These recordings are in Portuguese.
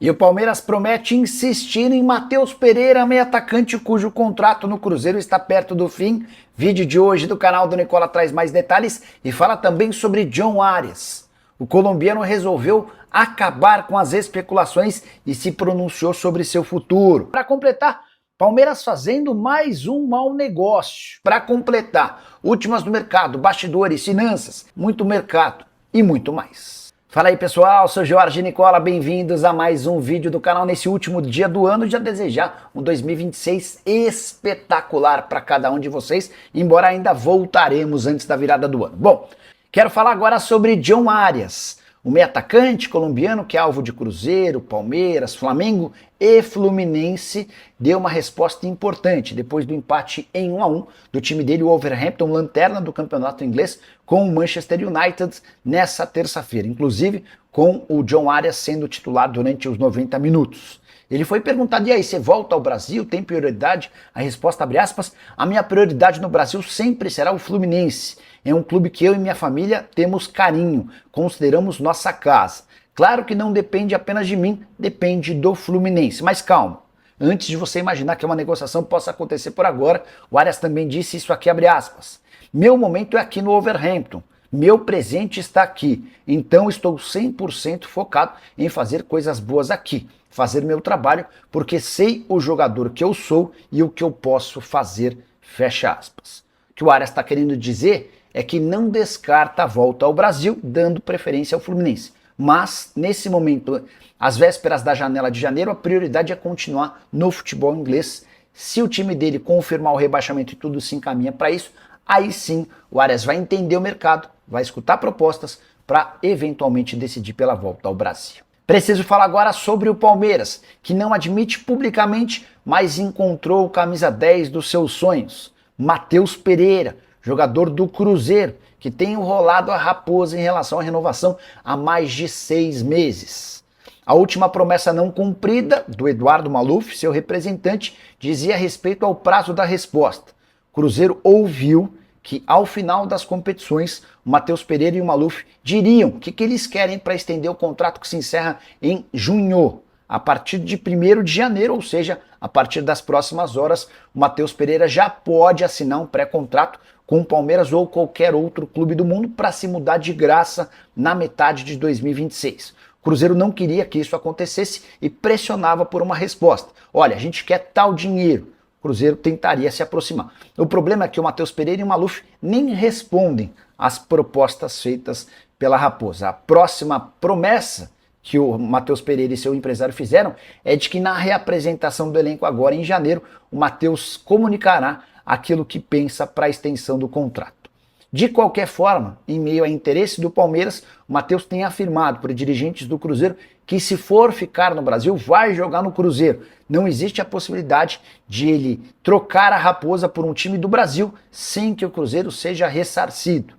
E o Palmeiras promete insistir em Matheus Pereira, meio atacante cujo contrato no Cruzeiro está perto do fim. Vídeo de hoje do canal do Nicola traz mais detalhes e fala também sobre John Arias. O colombiano resolveu acabar com as especulações e se pronunciou sobre seu futuro. Para completar, Palmeiras fazendo mais um mau negócio. Para completar, últimas do mercado, bastidores, finanças, muito mercado e muito mais. Fala aí pessoal, sou Jorge Nicola, bem-vindos a mais um vídeo do canal nesse último dia do ano. Já desejar um 2026 espetacular para cada um de vocês, embora ainda voltaremos antes da virada do ano. Bom, quero falar agora sobre John Arias, o meio atacante colombiano que é alvo de Cruzeiro, Palmeiras, Flamengo e Fluminense, deu uma resposta importante depois do empate em 1-1 do time dele, o Wolverhampton, lanterna do campeonato inglês, com o Manchester United nessa terça-feira, inclusive com o John Arias sendo titular durante os 90 minutos. Ele foi perguntado, e aí, você volta ao Brasil, tem prioridade? A resposta, abre aspas, a minha prioridade no Brasil sempre será o Fluminense. É um clube que eu e minha família temos carinho, consideramos nossa casa. Claro que não depende apenas de mim, depende do Fluminense. Mas calma, antes de você imaginar que uma negociação possa acontecer por agora, o Arias também disse isso aqui, abre aspas. Meu momento é aqui no Wolverhampton. Meu presente está aqui, então estou 100% focado em fazer coisas boas aqui, fazer meu trabalho, porque sei o jogador que eu sou e o que eu posso fazer, fecha aspas. O que o Arias está querendo dizer é que não descarta a volta ao Brasil, dando preferência ao Fluminense. Mas, nesse momento, às vésperas da janela de janeiro, a prioridade é continuar no futebol inglês. Se o time dele confirmar o rebaixamento e tudo se encaminha para isso, aí sim o Arias vai entender o mercado, vai escutar propostas para eventualmente decidir pela volta ao Brasil. Preciso falar agora sobre o Palmeiras, que não admite publicamente, mas encontrou o camisa 10 dos seus sonhos, Matheus Pereira, jogador do Cruzeiro, que tem enrolado a raposa em relação à renovação há mais de 6 meses. A última promessa não cumprida do Eduardo Maluf, seu representante, dizia respeito ao prazo da resposta. O Cruzeiro ouviu que ao final das competições, o Matheus Pereira e o Maluf diriam o que eles querem para estender o contrato que se encerra em junho. A partir de 1º de janeiro, ou seja, a partir das próximas horas, o Matheus Pereira já pode assinar um pré-contrato com o Palmeiras ou qualquer outro clube do mundo para se mudar de graça na metade de 2026. O Cruzeiro não queria que isso acontecesse e pressionava por uma resposta. Olha, a gente quer tal dinheiro. O Cruzeiro tentaria se aproximar. O problema é que o Matheus Pereira e o Maluf nem respondem às propostas feitas pela Raposa. A próxima promessa que o Matheus Pereira e seu empresário fizeram é de que na reapresentação do elenco agora em janeiro, o Matheus comunicará aquilo que pensa para a extensão do contrato. De qualquer forma, em meio ao interesse do Palmeiras, o Matheus tem afirmado para dirigentes do Cruzeiro que se for ficar no Brasil, vai jogar no Cruzeiro. Não existe a possibilidade de ele trocar a Raposa por um time do Brasil sem que o Cruzeiro seja ressarcido.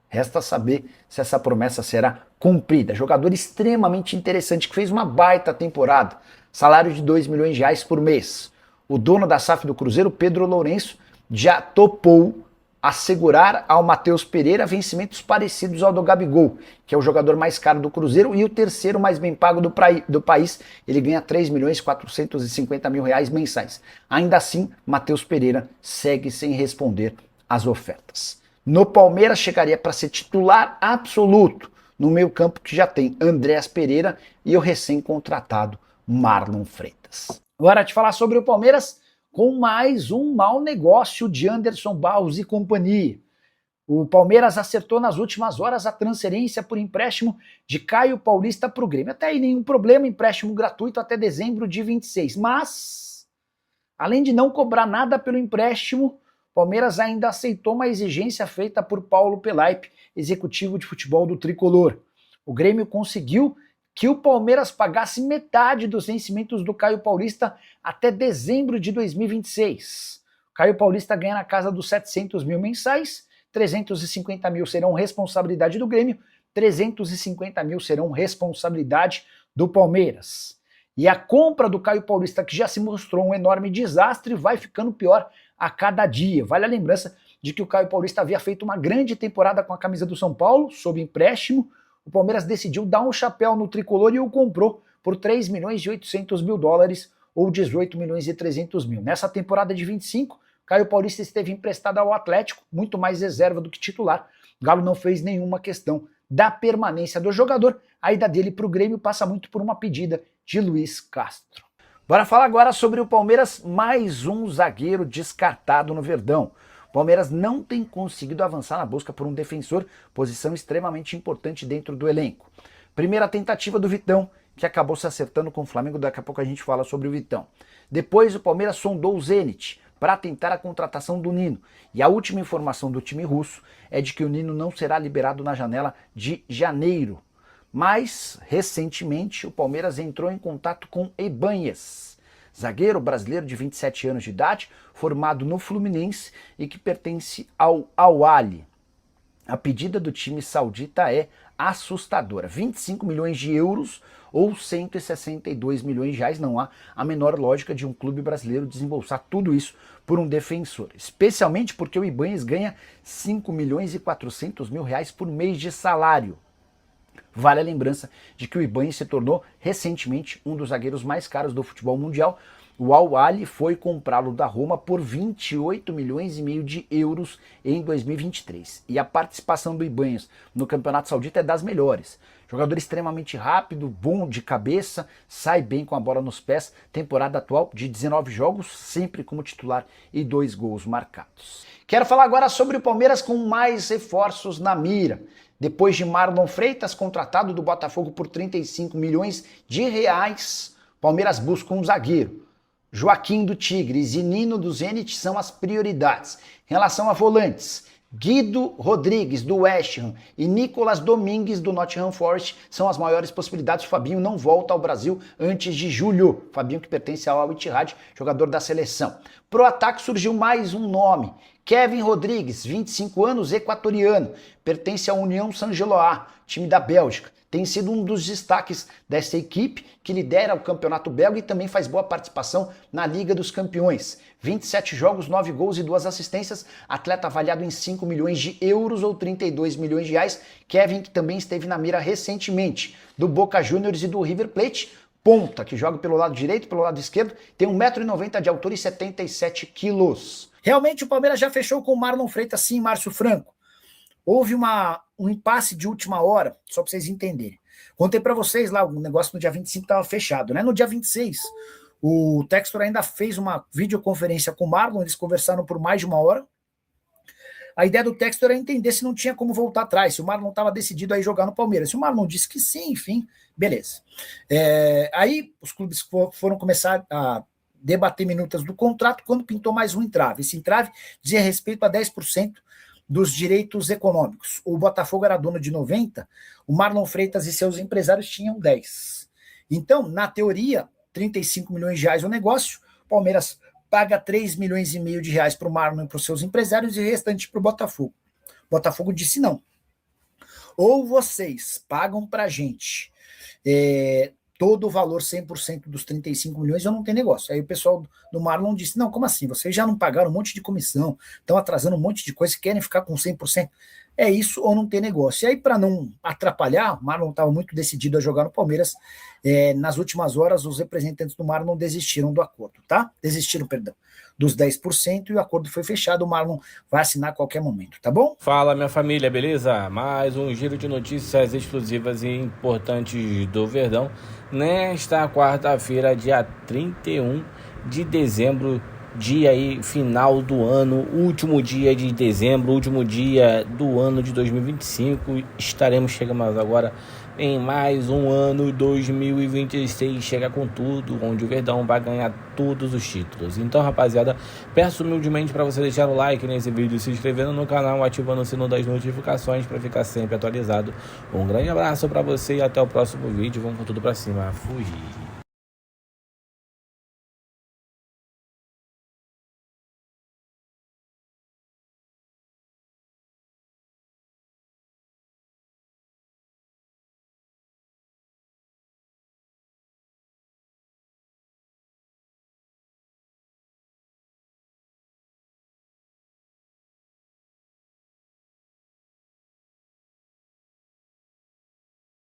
Resta saber se essa promessa será cumprida. Jogador extremamente interessante, que fez uma baita temporada. Salário de 2 milhões de reais por mês. O dono da SAF do Cruzeiro, Pedro Lourenço, já topou assegurar ao Matheus Pereira vencimentos parecidos ao do Gabigol, que é o jogador mais caro do Cruzeiro e o terceiro mais bem pago do país. Ele ganha 3 milhões e 450 mil reais mensais. Ainda assim, Matheus Pereira segue sem responder às ofertas. No Palmeiras chegaria para ser titular absoluto no meio-campo, que já tem Andréas Pereira e o recém-contratado Marlon Freitas. Agora te falar sobre o Palmeiras com mais um mau negócio de Anderson Barros e companhia. O Palmeiras acertou nas últimas horas a transferência por empréstimo de Caio Paulista para o Grêmio. Até aí nenhum problema, empréstimo gratuito até dezembro de 26. Mas, além de não cobrar nada pelo empréstimo, o Palmeiras ainda aceitou uma exigência feita por Paulo Pelaipe, executivo de futebol do Tricolor. O Grêmio conseguiu que o Palmeiras pagasse metade dos vencimentos do Caio Paulista até dezembro de 2026. O Caio Paulista ganha na casa dos 700 mil mensais, 350 mil serão responsabilidade do Grêmio, 350 mil serão responsabilidade do Palmeiras. E a compra do Caio Paulista, que já se mostrou um enorme desastre, vai ficando pior a cada dia. Vale a lembrança de que o Caio Paulista havia feito uma grande temporada com a camisa do São Paulo, sob empréstimo. O Palmeiras decidiu dar um chapéu no tricolor e o comprou por 3 milhões e 800 mil dólares ou 18 milhões e 300 mil. Nessa temporada de 25, Caio Paulista esteve emprestado ao Atlético, muito mais reserva do que titular. O Galo não fez nenhuma questão da permanência do jogador. A ida dele para o Grêmio passa muito por uma pedida de Luiz Castro. Bora falar agora sobre o Palmeiras, mais um zagueiro descartado no Verdão. O Palmeiras não tem conseguido avançar na busca por um defensor, posição extremamente importante dentro do elenco. Primeira tentativa do Vitão, que acabou se acertando com o Flamengo, daqui a pouco a gente fala sobre o Vitão. Depois o Palmeiras sondou o Zenit para tentar a contratação do Nino. E a última informação do time russo é de que o Nino não será liberado na janela de janeiro. Mas, recentemente, o Palmeiras entrou em contato com Ebanhes, zagueiro brasileiro de 27 anos de idade, formado no Fluminense e que pertence ao Al-Ahly. A pedida do time saudita é assustadora, 25 milhões de euros ou 162 milhões de reais. Não há a menor lógica de um clube brasileiro desembolsar tudo isso por um defensor, especialmente porque o Ebanhes ganha 5 milhões e 400 mil reais por mês de salário. Vale a lembrança de que o Ebanhes se tornou recentemente um dos zagueiros mais caros do futebol mundial. O Al-Ahly foi comprá-lo da Roma por 28 milhões e meio de euros em 2023. E a participação do Ebanhes no Campeonato Saudita é das melhores. Jogador extremamente rápido, bom de cabeça, sai bem com a bola nos pés. Temporada atual de 19 jogos, sempre como titular e 2 gols marcados. Quero falar agora sobre o Palmeiras com mais reforços na mira. Depois de Marlon Freitas, contratado do Botafogo por 35 milhões de reais, Palmeiras busca um zagueiro. Joaquim do Tigres e Nino do Zenit são as prioridades. Em relação a volantes, Guido Rodrigues do West Ham e Nicolas Domingues do Nottingham Forest são as maiores possibilidades. O Fabinho não volta ao Brasil antes de julho. Fabinho que pertence ao Al-Ittihad, jogador da seleção. Pro ataque surgiu mais um nome. Kevin Rodrigues, 25 anos, equatoriano, pertence à União Saint-Gilloise, time da Bélgica. Tem sido um dos destaques dessa equipe, que lidera o campeonato belga e também faz boa participação na Liga dos Campeões. 27 jogos, 9 gols e 2 assistências, atleta avaliado em 5 milhões de euros ou 32 milhões de reais. Kevin, que também esteve na mira recentemente do Boca Juniors e do River Plate, ponta, que joga pelo lado direito, pelo lado esquerdo, tem 1,90 m de altura e 77 quilos. Realmente o Palmeiras já fechou com o Marlon Freitas, sim, Márcio Franco. Houve um impasse de última hora, só para vocês entenderem. Contei para vocês lá, o negócio no dia 25 estava fechado, né? No dia 26, o Textor ainda fez uma videoconferência com o Marlon, eles conversaram por mais de uma hora. A ideia do Textor era entender se não tinha como voltar atrás, se o Marlon estava decidido a ir jogar no Palmeiras. Se o Marlon disse que sim, enfim, beleza. Aí os clubes foram começar a debater minutas do contrato quando pintou mais um entrave. Esse entrave dizia respeito a 10% dos direitos econômicos. O Botafogo era dono de 90%, o Marlon Freitas e seus empresários tinham 10%. Então, na teoria, 35 milhões de reais o negócio, o Palmeiras paga 3 milhões e meio de reais para o Marlon e para os seus empresários e o restante para o Botafogo. O Botafogo disse não. Ou vocês pagam para a gente todo o valor, 100% dos 35 milhões, eu não tenho negócio. Aí o pessoal do Marlon disse, não, como assim? Vocês já não pagaram um monte de comissão, estão atrasando um monte de coisa, querem ficar com 100%? É isso ou não tem negócio? E aí, para não atrapalhar, o Marlon estava muito decidido a jogar no Palmeiras. Nas últimas horas, os representantes do Marlon desistiram do acordo, tá? Desistiram, perdão, dos 10% e o acordo foi fechado. O Marlon vai assinar a qualquer momento, tá bom? Fala, minha família, beleza? Mais um giro de notícias exclusivas e importantes do Verdão. Nesta quarta-feira, dia 31 de dezembro, dia aí, final do ano, último dia de dezembro, último dia do ano de 2025. Estaremos chegando agora em mais um ano 2026, chega com tudo, onde o Verdão vai ganhar todos os títulos. Então, rapaziada, peço humildemente para você deixar o like nesse vídeo, se inscrevendo no canal, ativando o sino das notificações para ficar sempre atualizado. Um grande abraço para você e até o próximo vídeo. Vamos com tudo para cima. Fui!